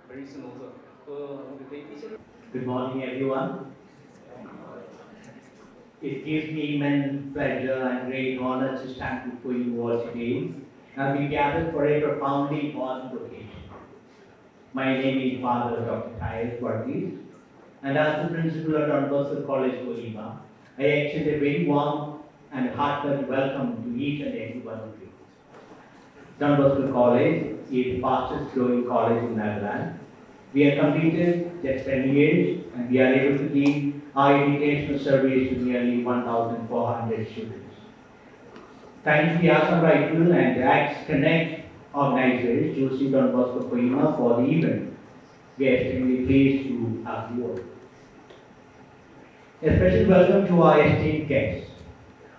very soon also. So the technician. Good morning, everyone. It gives me immense pleasure and great honor to stand before you all today and be gathered for a profoundly important occasion. My name is Father Dr. Tyus Varghese, and as the principal at Don Bosco College, Kohima, I extend a very warm and heartfelt welcome to each and every one of you. Don Bosco College is the fastest growing college in Nagaland. We have completed just 10 years and we are able to give our educational service to nearly 1,400 students. Thanks to the Assam Rifle and the Acts Connect organizers, Josie Don Bosco Kohima, for the event. We are extremely pleased to have you all. A special welcome to our esteemed guests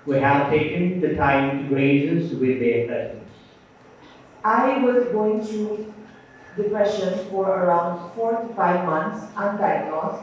who have taken the time to grace us with their presence. I was going through depression for around 4 to 5 months, undiagnosed.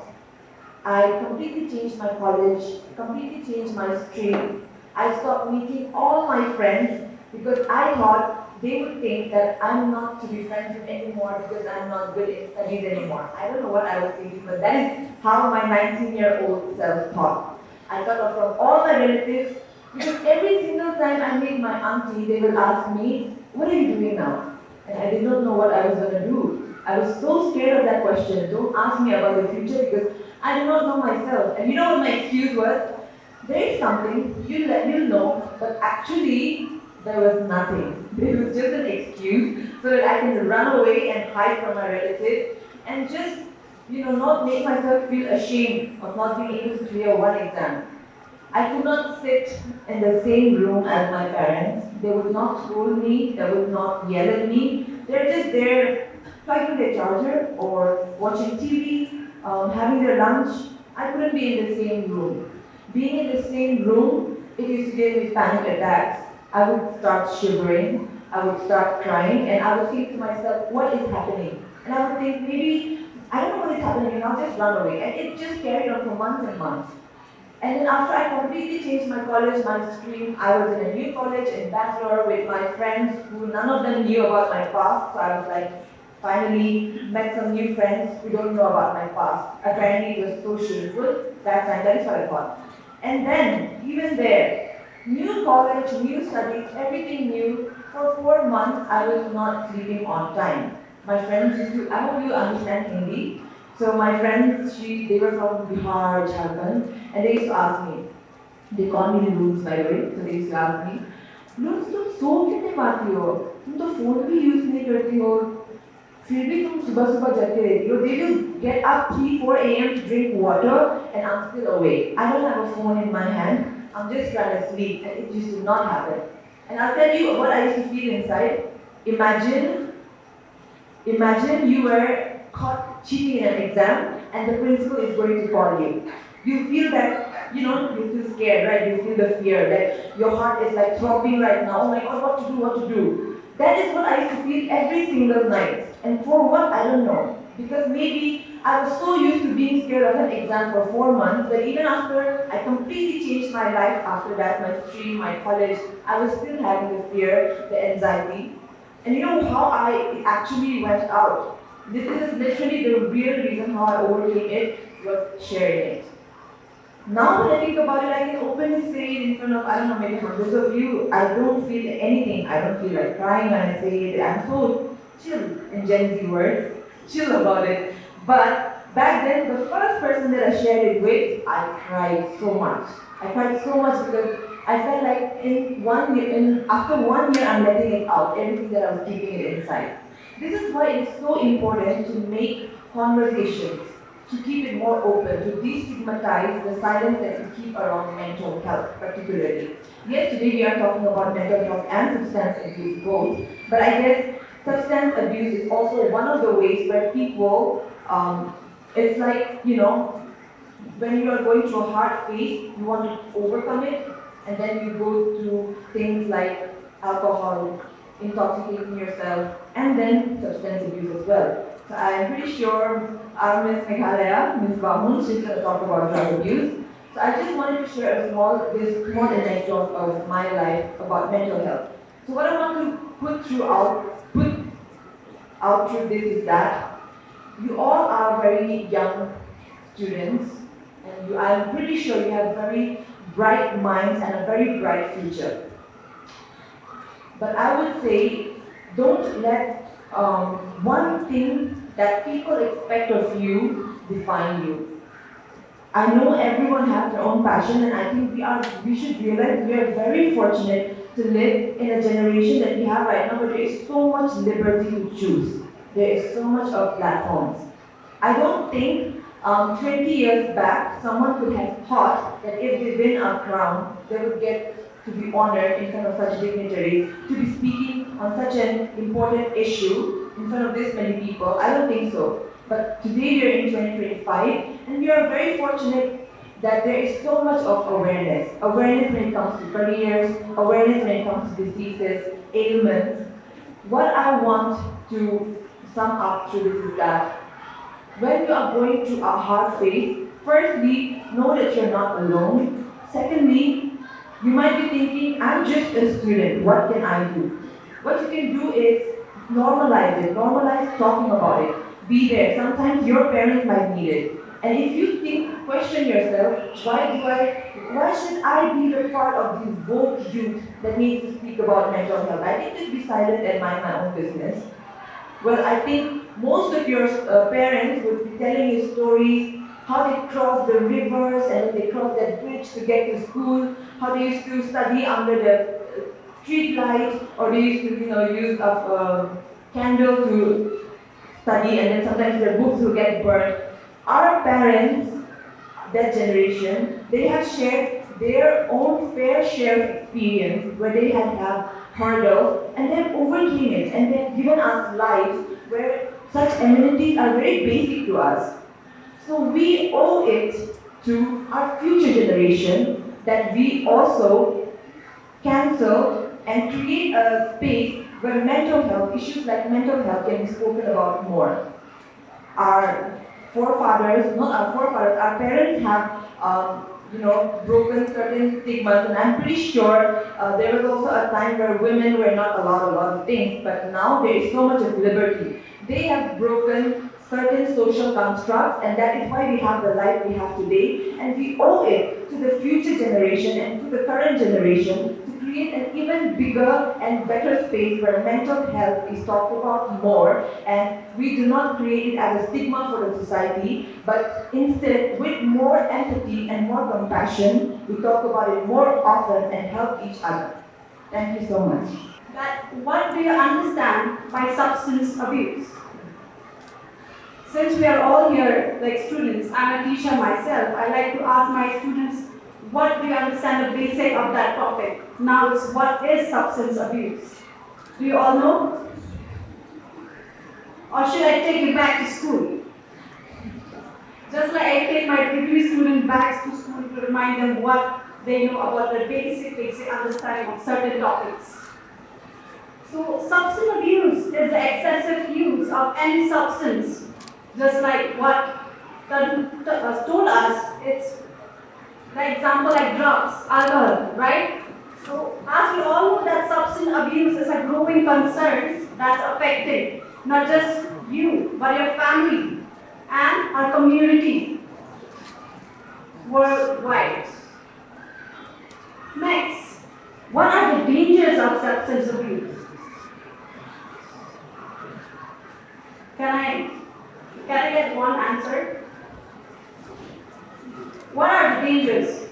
I completely changed my college, completely changed my stream. I stopped meeting all my friends because I thought they would think that I'm not to be friends with anymore because I'm not good in studies anymore. I don't know what I was thinking, but that is how my 19-year-old self thought. I got off from all my relatives because every single time I meet my auntie, they will ask me, "What are you doing now?" And I did not know what I was going to do. I was so scared of that question. Don't ask me about the future because I do not know myself. And you know what my excuse was? There is something, you'll know, but actually there was nothing. It was just an excuse so that I can run away and hide from my relatives and just, not make myself feel ashamed of not being able to clear one exam. I could not sit in the same room as my parents. They would not scold me, they would not yell at me. They're just there plugging their charger or watching TV, having their lunch. I couldn't be in the same room. Being in the same room, it used to give me panic attacks. I would start shivering, I would start crying, and I would think to myself, what is happening? And I would think, maybe, I don't know what is happening, and I'll just run away. And it just carried on for months and months. And then after I completely changed my college, my stream, I was in a new college in Bangalore with my friends who none of them knew about my past. So I was like, finally met some new friends who don't know about my past. Apparently it was so shameful. That time, that is what I thought. And then, even there, new college, new studies, everything new. For 4 months, I was not sleeping on time. My friends used to, I hope you understand Hindi. So my friends, they were from Bihar, Jharkhand, and they used to ask me, they call me the Loons by the way, so they used to ask me, Loons, तुम सो कितने पाती हो? तुम तो phone भी use नहीं करती हो, फिर भी तुम सुबह सुबह जगते रहती हो. They will get up 3-4 a.m. to drink water, and I'm still awake. I don't have a phone in my hand. I'm just trying to sleep, and it used to not happen. And I'll tell you what I used to feel inside. Imagine you were caught cheating in an exam and the principal is going to call you. You feel that, you feel scared, right? You feel the fear that your heart is like throbbing right now. Oh my God, what to do? That is what I used to feel every single night. And for what, I don't know. Because maybe I was so used to being scared of an exam for 4 months that even after I completely changed my life after that, my stream, my college, I was still having the fear, the anxiety. And you know how it actually went out? This is literally the real reason how I overcame it was sharing it. Now when I think about it, I can openly say it in front of, I don't know, maybe hundreds of you. I don't feel anything. I don't feel like crying when I say it. I'm so chill, in Gen Z words, chill about it. But back then, the first person that I shared it with, I cried so much. I cried so much because I felt like after 1 year, I'm letting it out, everything that I was keeping it inside. This is why it's so important to make conversations, to keep it more open, to destigmatize the silence that we keep around mental health, particularly. Yes, today we are talking about mental health and substance abuse both, but I guess substance abuse is also one of the ways where people, it's like, when you are going through a hard phase, you want to overcome it, and then you go through things like alcohol, intoxicating yourself, and then substance abuse as well. So I'm pretty sure our Ms. Meghalaya, Ms. Bahun, she's going to talk about drug abuse. So I just wanted to share this small anecdote of my life about mental health. So what I want to put out through this is that you all are very young students, and I'm pretty sure you have very bright minds and a very bright future. But I would say, don't let one thing that people expect of you define you. I know everyone has their own passion, and I think we should realize we are very fortunate to live in a generation that we have right now where there is so much liberty to choose. There is so much of platforms. I don't think 20 years back someone could have thought that if they win a crown, they would get to be honored in front of such dignitaries, to be speaking on such an important issue in front of this many people. I don't think so. But today we are in 2025, and we are very fortunate that there is so much of awareness. Awareness when it comes to careers, awareness when it comes to diseases, ailments. What I want to sum up through this is that when you are going through a hard phase, firstly, know that you're not alone. Secondly, you might be thinking, I'm just a student, what can I do? What you can do is normalize it, normalize talking about it. Be there. Sometimes your parents might need it. And if you think, question yourself, why should I be the part of this woke youth that needs to speak about mental health? I think just be silent and mind my own business. Well, I think most of your parents would be telling you stories, how they crossed the rivers and they crossed that bridge to get to school, how they used to study under the street light, or they used to use a candle to study, and then sometimes their books will get burned. Our parents, that generation, they have shared their own fair share of experience where they have hurdles and then overcame it, and they've given us lives where such amenities are very basic to us. So we owe it to our future generation that we also cancel and create a space where mental health, issues like mental health can be spoken about more. Our forefathers, not our forefathers, our parents have broken certain stigmas, and I'm pretty sure there was also a time where women were not allowed a lot of things, but now there is so much of liberty. They have broken certain social constructs, and that is why we have the life we have today, and we owe it to the future generation and to the current generation to create an even bigger and better space where mental health is talked about more, and we do not create it as a stigma for the society, but instead with more empathy and more compassion, we talk about it more often and help each other. Thank you so much. But what do you understand by substance abuse? Since we are all here, like students, I'm a teacher myself, I like to ask my students, what do you understand the basic of that topic? Now it's what is substance abuse? Do you all know? Or should I take you back to school? Just like I take my degree student back to school to remind them what they know about the basic understanding of certain topics. So substance abuse is the excessive use of any substance. Just like what was told us, it's the example like drugs, alcohol, right? So as we all know that substance abuse is a growing concern that's affecting not just you, but your family and our community worldwide. Next, what are the dangers of substance abuse? Can I get one answer? What are the dangers?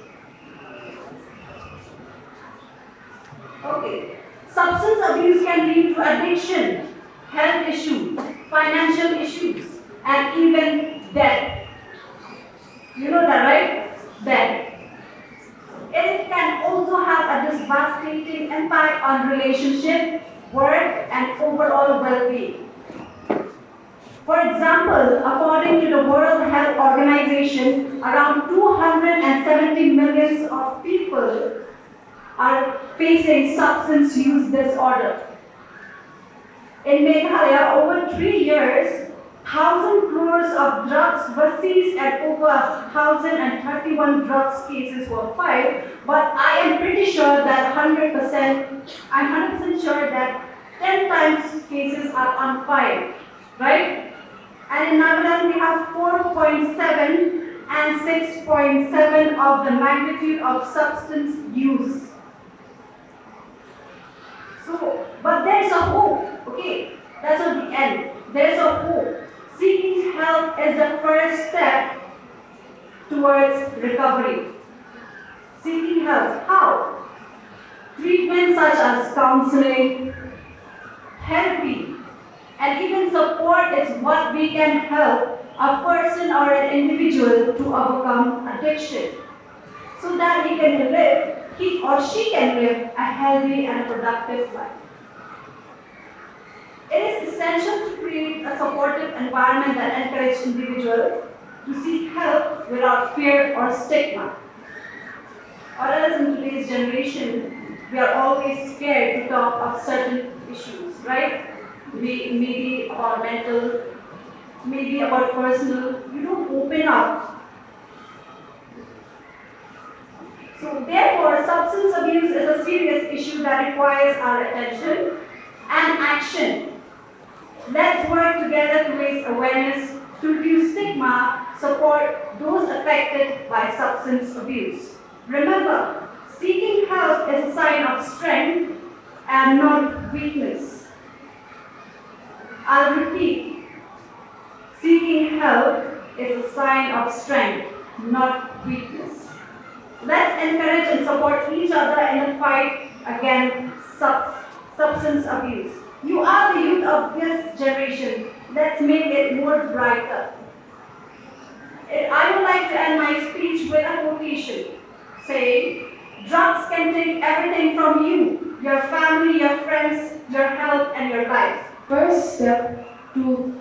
Okay. Substance abuse can lead to addiction, health issues, financial issues, and even death. You know that, right? Death. It can also have a devastating impact on relationship, work, and overall well-being. For example, according to the World Health Organization, around 270 million of people are facing substance use disorder. In Meghalaya, over 3 years, 1,000 crores of drugs were seized and over 1,031 drugs cases were filed. But I am pretty sure that I'm 100% sure that 10 times cases are unfiled, right? And in Nagaland, we have 4.7 and 6.7 of the magnitude of substance use. So, but there's a hope, okay? That's not the end. There's a hope. Seeking help is the first step towards recovery. Seeking help. How? Treatment such as counseling, therapy, and even support is what we can help a person or an individual to overcome addiction so that he or she can live a healthy and productive life. It is essential to create a supportive environment that encourages individuals to seek help without fear or stigma. Or else in today's generation, we are always scared to talk of certain issues, right? Maybe about mental, maybe about personal. You don't open up. So therefore, substance abuse is a serious issue that requires our attention and action. Let's work together to raise awareness, to reduce stigma, support those affected by substance abuse. Remember, seeking help is a sign of strength and not weakness. I'll repeat, seeking help is a sign of strength, not weakness. Let's encourage and support each other in the fight against substance abuse. You are the youth of this generation. Let's make it more brighter. I would like to end my speech with a quotation saying, drugs can take everything from you, your family, your friends, your health, and your life. First step to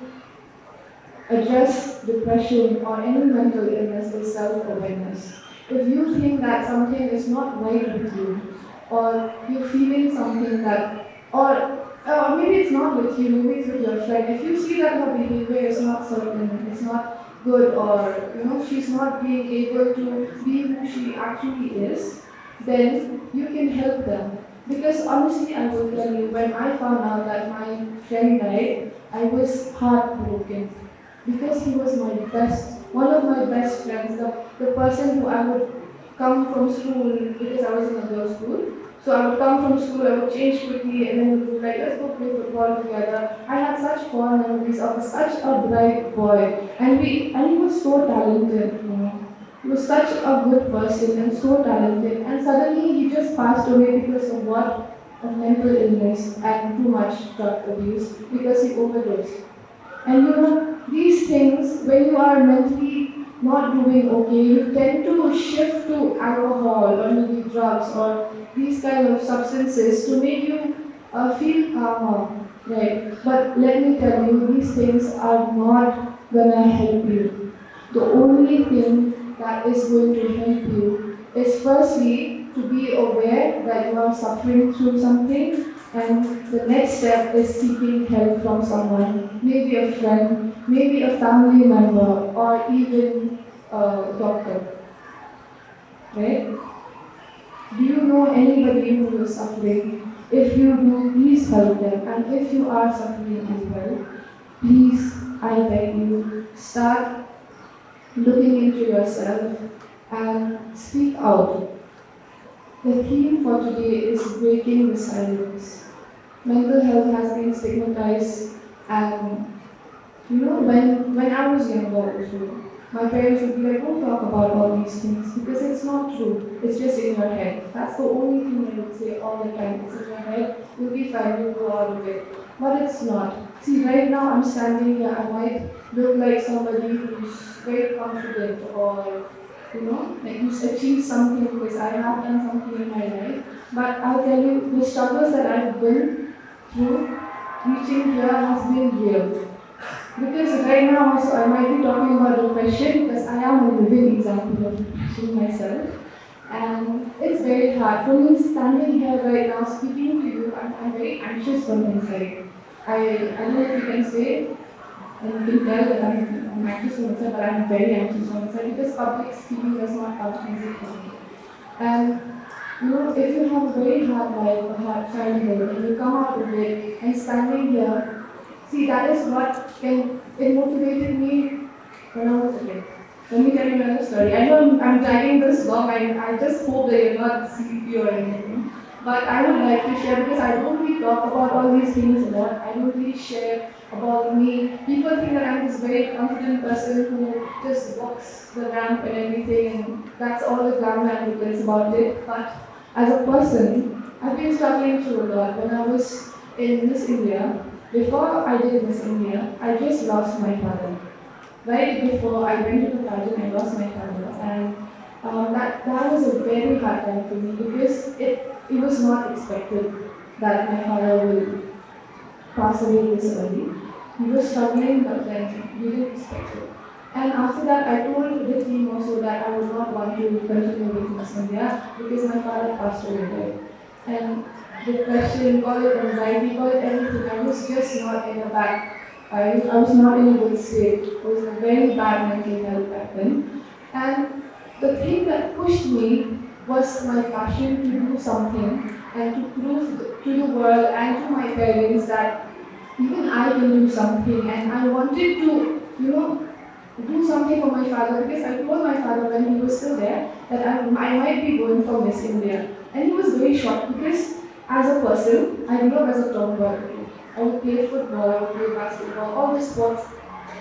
address depression or any mental illness is self-awareness. If you think that something is not right with you, or you're feeling something that, or maybe it's not with you, maybe it's with your friend, if you see that her behavior is not certain, it's not good, or she's not being able to be who she actually is, then you can help them. Because honestly, I will tell you, when I found out that my friend died, I was heartbroken. Because he was one of my best friends, the person who I would come from school, because I was in a girls' school. So I would come from school, I would change quickly, and then we would be like, let's go play football together. I had such fond memories of such a bright boy, and he was so talented, He was such a good person and so talented, and suddenly he just passed away because of what? Of mental illness and too much drug abuse, because he overdosed. And these things, when you are mentally not doing okay, you tend to shift to alcohol or maybe drugs or these kind of substances to make you feel calmer, right? But let me tell you, these things are not gonna help you. The only thing that is going to help you is firstly to be aware that you are suffering through something, and the next step is seeking help from someone, maybe a friend, maybe a family member, or even a doctor, right? Do you know anybody who is suffering? If you do, please help them. And if you are suffering as well, please, I beg you, start looking into yourself and speak out. The theme for today is breaking the silence. Mental health has been stigmatized, and when I was younger also, my parents would be like, don't talk about all these things because it's not true. It's just in your head. That's the only thing I would say all the time. It's in your head, you'll be fine, you'll go out of it. But it's not. See, right now I'm standing here, I might look like somebody who's very confident or like who's achieved something because I have done something in my life. But I'll tell you, the struggles that I've been through reaching here has been real. Because right now also I might be talking about depression because I am a living example of depression myself. And it's very hard. For me standing here right now speaking to you, I'm very anxious from inside. I don't know if you can say, and you can tell that I'm anxious from inside, but I'm very anxious from inside because public speaking does not come easy for me. And if you have a very hard life, a hard childhood, and you come out of it and standing here, see, that is what can it motivated me when I was a kid. Let me tell you another story. I know I'm dragging this long, and I just hope that you're not sleepy or anything. But I would like to share because I don't really talk about all these things a lot. I don't really share about me. People think that I'm this very confident person who just walks the ramp and everything, and that's all the glamour and details about it. But as a person, I've been struggling through a lot. When I was in Miss India, before I did Miss India, I just lost my father. Right before I went to the pageant, I lost my father, and that was a very hard time for me because it was not expected that my father will pass away this early. He was struggling, but then we didn't expect it. And after that, I told the team also that I would not want to continue with Miss India because my father passed away there. And depression, call it anxiety, call it everything. I was just not in a I was not in a good state. It was a very bad mental health back then. And the thing that pushed me was my passion to do something and to prove to the world and to my parents that even I can do something. And I wanted to, do something for my father because I told my father when he was still there that I might be going for Miss India. And he was very shocked because as a person, I grew up as a tomboy. I would play football, I would play basketball, all the sports.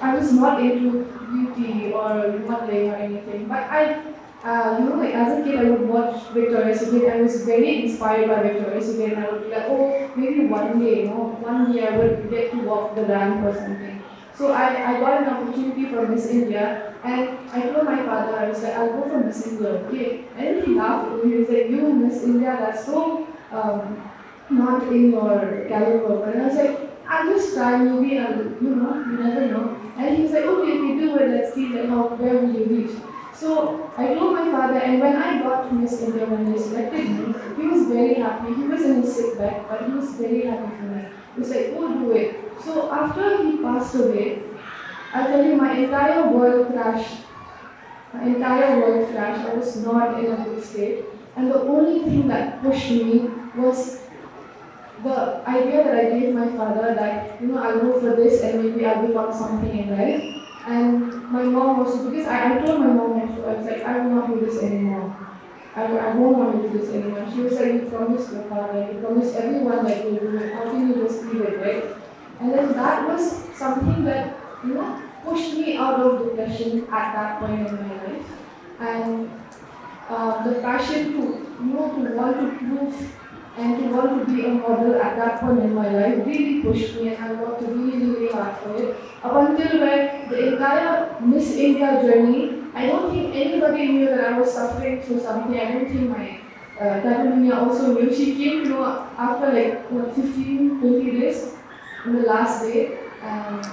I was not into beauty or modeling or anything. But like as a kid, I would watch Victoria's Secret. I was very inspired by Victoria's Secret, and I would be like, oh, maybe one day I would get to walk the ramp or something. So I got an opportunity for Miss India, and I told my father, I was like, I'll go for Miss India, okay? And he laughed at me. He was like, you, Miss India, that's so not in your caliber. And I was like, I'll just try, maybe you never know. And he was like, okay, if you do it, let's see where will you reach. So I told my father, and when I got to Miss India, when they selected me, he was very happy. He was in his sick bed, but he was very happy for me. He was like, go do it. So after he passed away, I'll tell you, my entire world crashed. My entire world crashed. I was not in a good state. And the only thing that pushed me was the idea that I gave my father that, I'll go for this and maybe I'll become something in life. And my mom also, because I told my mom also, I was like, I will not do this anymore. I won't want to do this anymore. She was like, you promised your father, you promised everyone that you'll do it. How can you just leave it, right? And then that was something that, pushed me out of depression at that point in my life. And the passion to want to prove and to want to be a model at that point in my life really pushed me, and I worked really, really hard for it. Up until where the entire Miss India journey, I don't think anybody knew that I was suffering through something. I don't think my Tatumania also knew. She came to know after 15, 20 days on the last day. And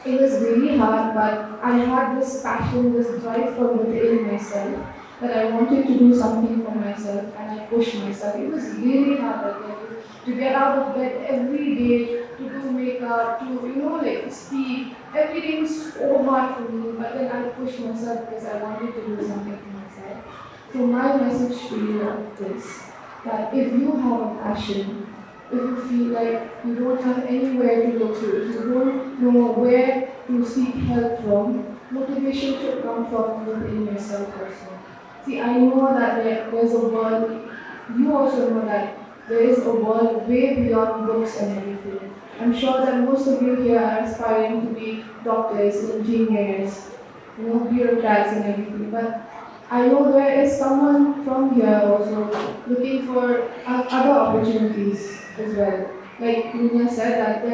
it was really hard, but I had this passion, this drive from within myself that I wanted to do something for myself, and I pushed myself. It was really hard, I tell you, to get out of bed every day, to do makeup, to speak. Everything was so hard for me, but then I pushed myself because I wanted to do something for myself. So my message to you is that if you have a passion, if you feel like you don't have anywhere to look to, if you don't know where to seek help from, motivation should come from within yourself also. See, I know that there's a world, you also know that there is a world way beyond books and everything. I'm sure that most of you here are aspiring to be doctors, engineers, bureaucrats and everything. But I know there is someone from here also looking for other opportunities as well. Like Dunya said, that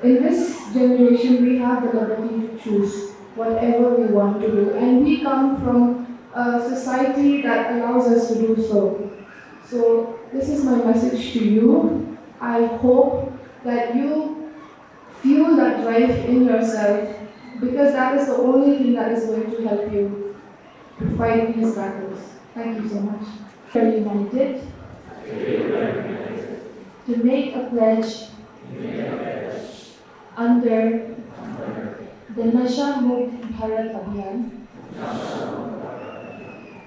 in this generation we have the liberty to choose whatever we want to do, and we come from a society that allows us to do so. So this is my message to you. I hope that you feel that drive in yourself, because that is the only thing that is going to help you to fight these battles. Thank you so much. We are united to make a pledge under the Nasha Mukt Bharat Abhiyan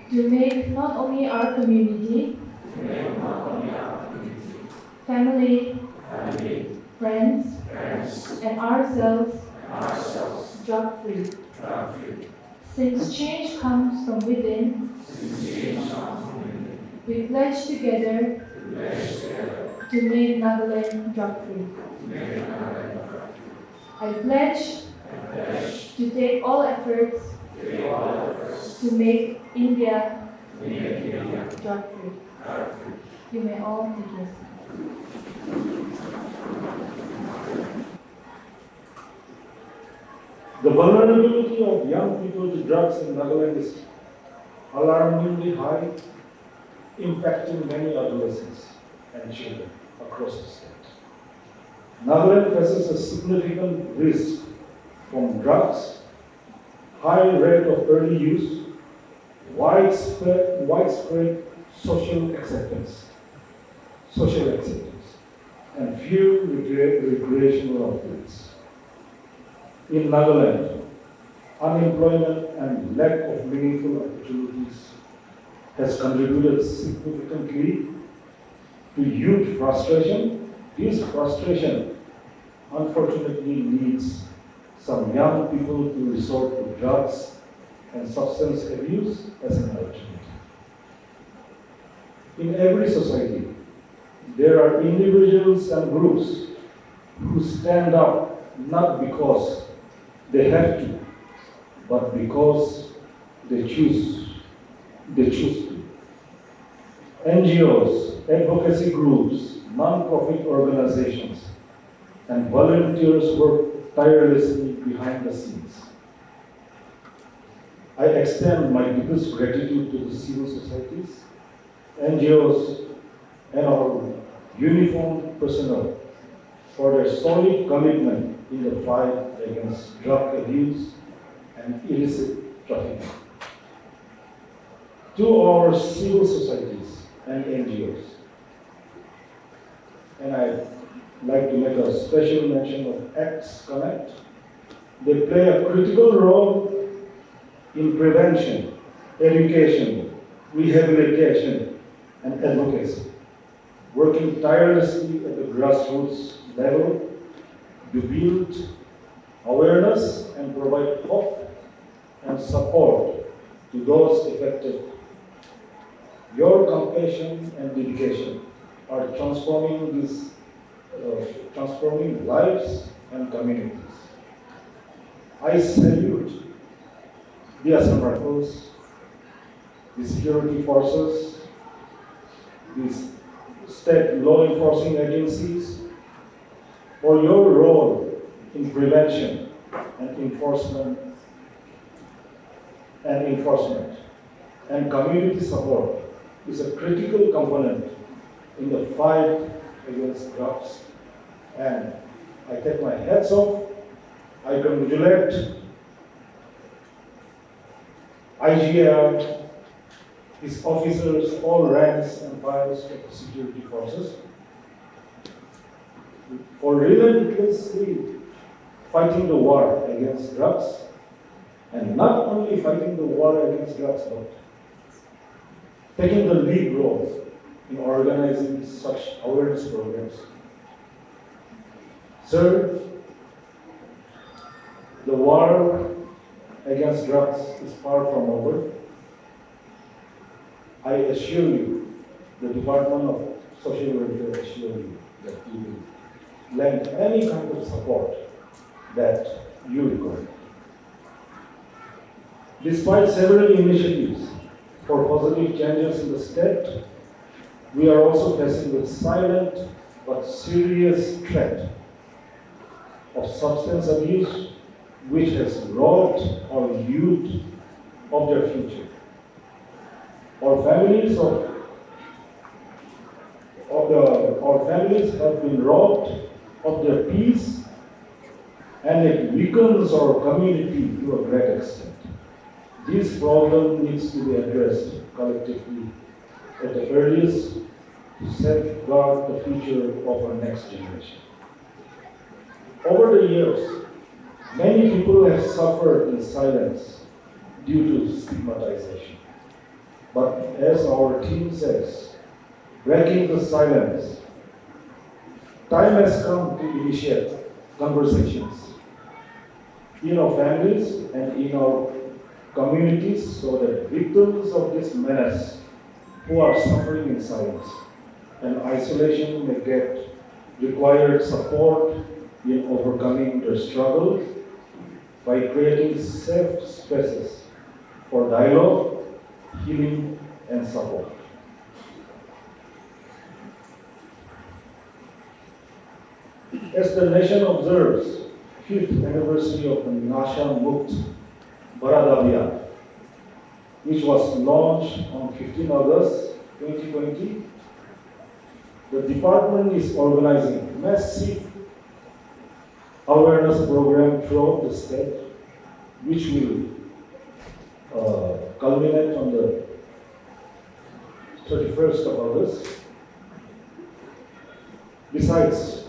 to make not only our community, family, friends, and ourselves drug-free. Since change comes from within, we pledge together to make Nagaland drug-free. I pledge to take all efforts to make India drug-free. You may all take your seat. The vulnerability of young people to drugs in Nagaland is alarmingly high, impacting many adolescents and children across the state. Nagaland faces a significant risk from drugs, high rate of early use, widespread social acceptance, and few recreational outlets. In Nagaland, unemployment and lack of meaningful opportunities has contributed significantly to youth frustration. This frustration unfortunately leads some young people to resort to drugs and substance abuse as an alternative. In every society, there are individuals and groups who stand up not because they have to, but because they choose to. NGOs, advocacy groups, non-profit organizations, and volunteers work tirelessly behind the scenes. I extend my deepest gratitude to the civil societies, NGOs, and our uniformed personnel for their solid commitment in the fight against drug abuse and illicit trafficking. To our civil societies and NGOs, and I'd like to make a special mention of Acts Connect. They play a critical role in prevention, education, rehabilitation, and advocacy, working tirelessly at the grassroots level to build awareness and provide hope and support to those affected. Your compassion and dedication are transforming lives and communities. I salute the Assam Rifles, the security forces, the state law enforcing agencies, for your role in prevention and enforcement and community support is a critical component in the fight against drugs. And I take my hats off. I congratulate IGR, his officers, all ranks and files of the security forces, for relentlessly fighting the war against drugs, and not only fighting the war against drugs, but taking the lead role in organizing such awareness programs. Sir, the war against drugs is far from over. I assure you, the Department of Social Welfare assure you that we will lend any kind of support that you require. Despite several initiatives for positive changes in the state, we are also facing with silent but serious threat of substance abuse, which has robbed our youth of their future. Our families have been robbed of their peace, and it weakens our community to a great extent. This problem needs to be addressed collectively at the earliest to safeguard the future of our next generation. Over the years, many people have suffered in silence due to stigmatization. But as our team says, breaking the silence, time has come to initiate conversations in our families and in our communities so that victims of this menace who are suffering in silence and isolation may get required support in overcoming their struggle by creating safe spaces for dialogue, healing, and support. As the nation observes 5th anniversary of the Nasha Mukt Bharat Abhiyan, which was launched on 15 August 2020, the department is organizing massive awareness program throughout the state, which will culminate on the 31st of August. Besides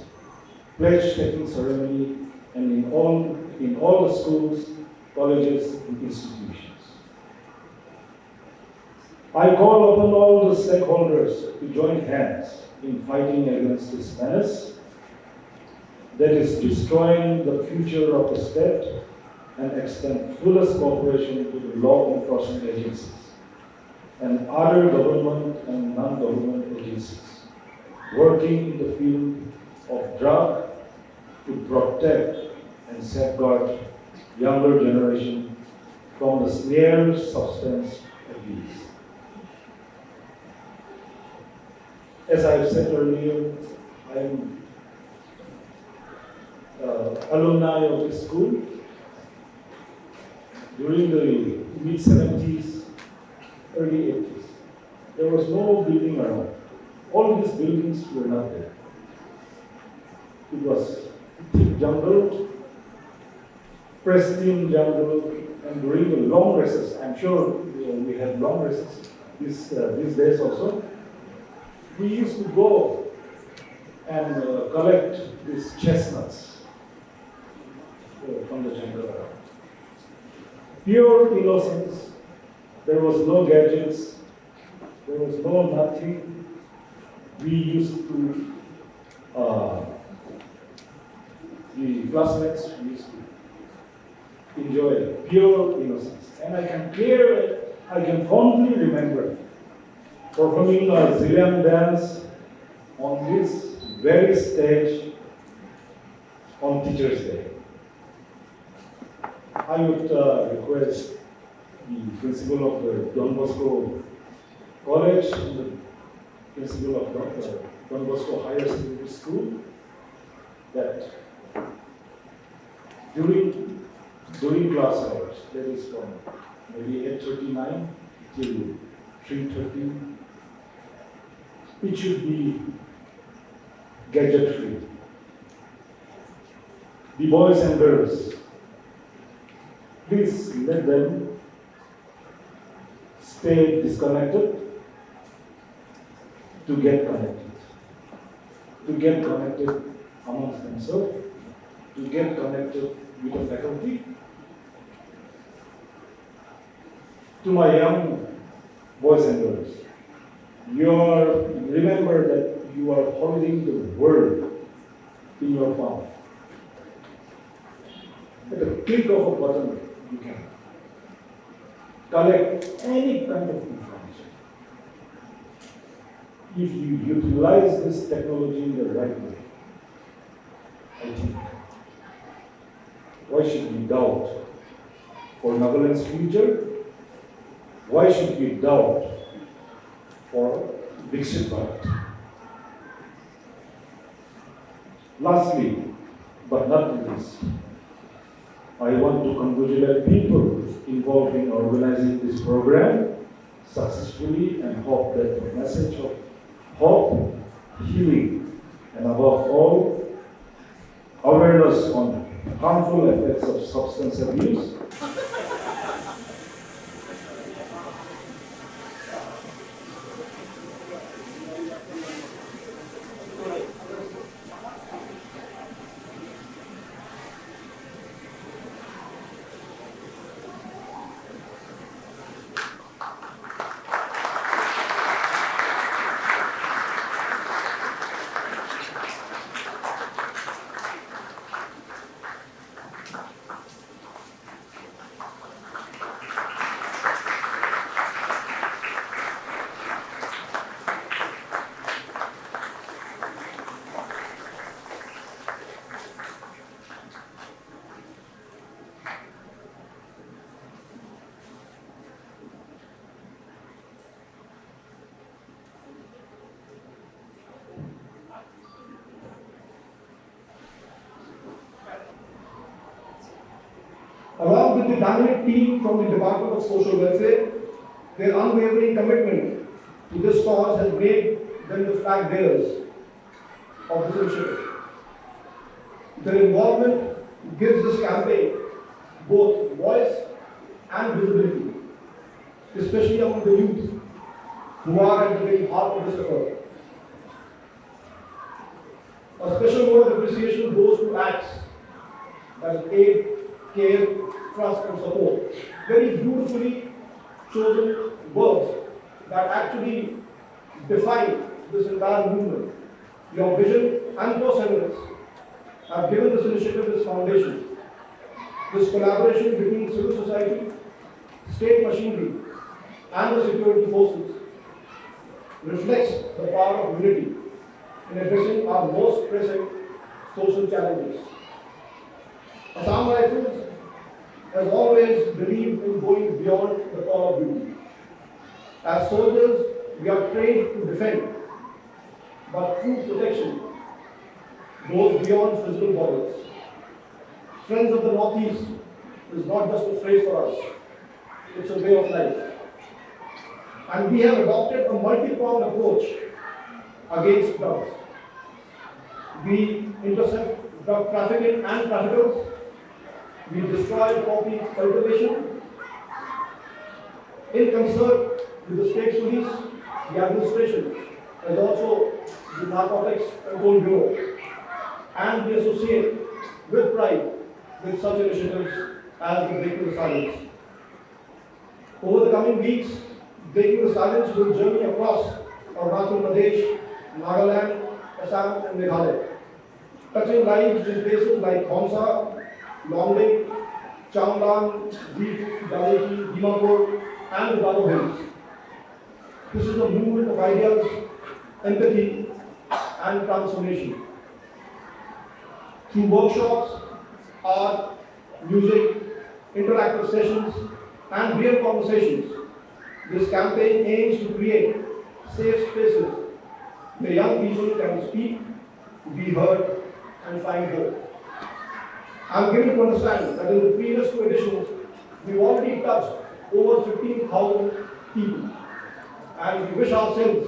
pledge-taking ceremony and in all the schools, colleges, and institutions. I call upon all the stakeholders to join hands in fighting against this menace that is destroying the future of the state and extend fullest cooperation to the law enforcement agencies and other government and non-government agencies working in the field of drug to protect and safeguard younger generation from the snare of substance abuse. As I've said earlier, I am alumni of this school. During the mid-70s, early 80s, there was no building around. All these buildings were not there. It was thick jungle, pristine jungle, and during the long recess, I'm sure we have long recess these days also, we used to go and collect these chestnuts from the jungle around. Pure innocence, there was no gadgets, there was no nothing. We used to, the classmates used to enjoy pure innocence. And I can fondly remember performing a Zillian dance on this very stage on Teachers' Day. I would request the principal of the Don Bosco College and the principal of Don Bosco Higher Secondary School that during class hours, that is from maybe 8:39 till 3:30, it should be gadget-free. The boys and girls, please let them stay disconnected to get connected amongst themselves, to get connected with the faculty. To my young boys and girls, remember that you are holding the world in your palm. At the click of a button, you can collect any kind of information. If you utilize this technology in the right way, I think, why should we doubt for Nagaland's future? Why should we doubt for Viksit Bharat? Lastly, but not least, I want to congratulate people involved in organizing this program successfully and hope that the message of hope, healing, and above all, awareness on harmful effects of substance abuse Among the dynamic team from the Department of Social Welfare, their unwavering commitment to this cause has made them the flag bearers of this initiative. Their involvement gives this campaign both voice and visibility, especially among the youth who are at the very heart of this effort. A special note of appreciation goes to acts that aid, care, trust and support. Very beautifully chosen words that actually define this entire movement. Your vision and perseverance have given this initiative its foundation. This collaboration between civil society, state machinery and the security forces reflects the power of unity in addressing our most pressing social challenges. Assam Rifles has always believed in going beyond the call of duty. As soldiers, we are trained to defend, but true protection goes beyond physical borders. Friends of the Northeast is not just a phrase for us, it's a way of life. And we have adopted a multi-pronged approach against drugs. We intercept drug trafficking and traffickers. We destroy poppy cultivation. In concert with the state police, the administration has also the Narcotics Control Bureau, and we associate with pride with such initiatives as the Breaking the Silence. Over the coming weeks, Breaking the Silence will journey across Arunachal Pradesh, Nagaland, Assam and Meghalaya, touching lives in places like Khonsa, Longling, Changlan, Deep, Daleki, Dimapur and the Garo Hills. This is a movement of ideas, empathy and transformation. Through workshops, art, music, interactive sessions and real conversations, this campaign aims to create safe spaces where young people can speak, be heard and find hope. I am given to understand that in the previous two editions, we've already touched over 15,000 people, and we wish ourselves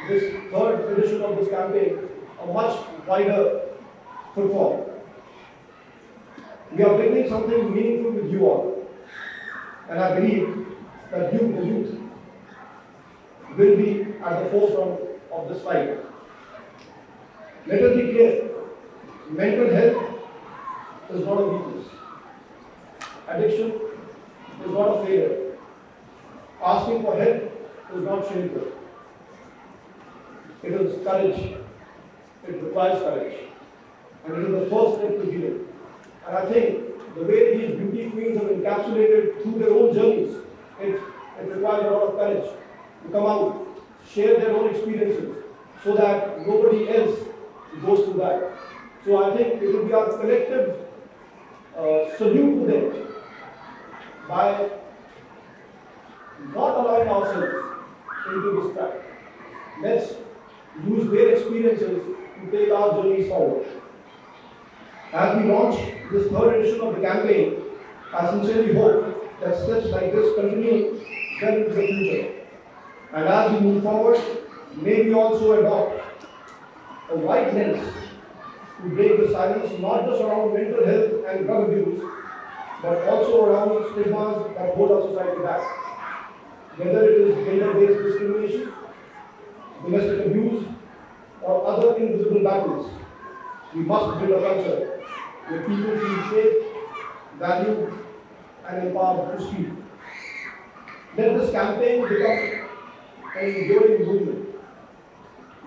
this third edition of this campaign a much wider footfall. We are beginning something meaningful with you all, and I believe that you, the youth, will be at the forefront of this fight. Let us be clear, mental health is not a weakness. Addiction is not a failure. Asking for help is not shameful. It is courage. It requires courage. And it is the first step to healing. And I think the way these beauty queens have encapsulated through their own journeys, it requires a lot of courage to come out, share their own experiences, so that nobody else goes through that. So I think it will be our collective salute to them by not allowing ourselves into this trap. Let's use their experiences to take our journeys forward. As we launch this third edition of the campaign, I sincerely hope that steps like this continue well into the future. And as we move forward, may we also adopt a wide lens to break the silence, not just around mental health and drug abuse, but also around stigmas that hold our society back. Whether it is gender-based discrimination, domestic abuse, or other invisible battles, we must build a culture where people feel safe, valued, and empowered to speak. Let this campaign become an enduring movement,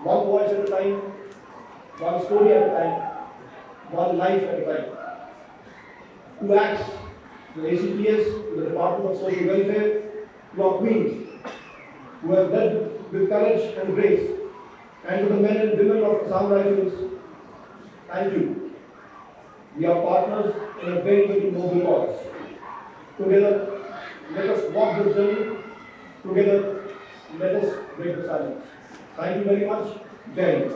one voice at a time, one story at a time, one life at a time. To acts, the ACPS, to the Department of Social Welfare, to our queens, who have led with courage and grace, and to the men and women of Assam Rifles, thank you. We are partners in a very, very noble cause. Together, let us walk this journey. Together, let us break the silence. Thank you very much. Jai Hind.